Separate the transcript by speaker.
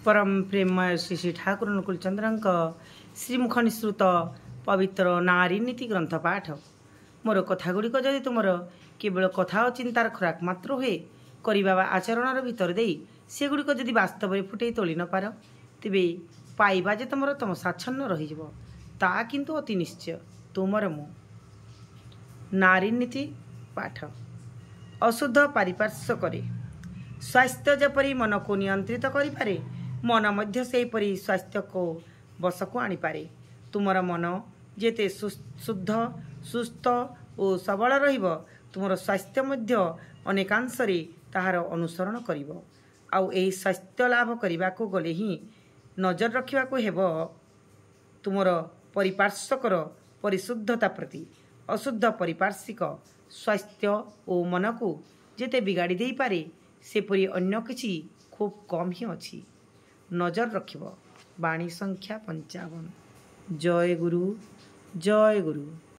Speaker 1: परम प्रेममय श्री श्री ठाकुर अनुकूल चंद्र श्रीमुख निश्रुत पवित्र नारी नीति ग्रंथ पाठ। मोर कथागुड़िक जदि तुमर केवल कथा और चिंतार खुराक मात्र हुए करवा आचरण भितर दे सेगुड़िक जदि वास्तव में फुटे तोली न पार तेबे पाइबा जे तुमर तुम साच्छन्न रही ता किंतु अति निश्चय तुमर मु। नारी नीति पाठ। अशुद्ध पारिपार्श्व करे स्वास्थ्य जपरी मन को नियंत्रित करिपारे मन मध्य सेहीपरि स्वास्थ्य को बस को आनीपारे। तुमर मन जेते शुद्ध सुस्थ और सबल रहिबो तुमर स्वास्थ्य मध्य अनेकांशरे ताहार अनुसरण करिबो। आउ एही स्वास्थ्य लाभ करने को गले ही नजर रखा हेबो तुमर परिपार्श्वकर परिशुद्धता प्रति। अशुद्ध परिपार्श्विक स्वास्थ्य और मन को जेते बिगाड़ी दे पारे सेपरी अन्य किछि खूब कम ही अछि। नजर रखिबो। वाणी संख्या 55। जय गुरु जय गुरु।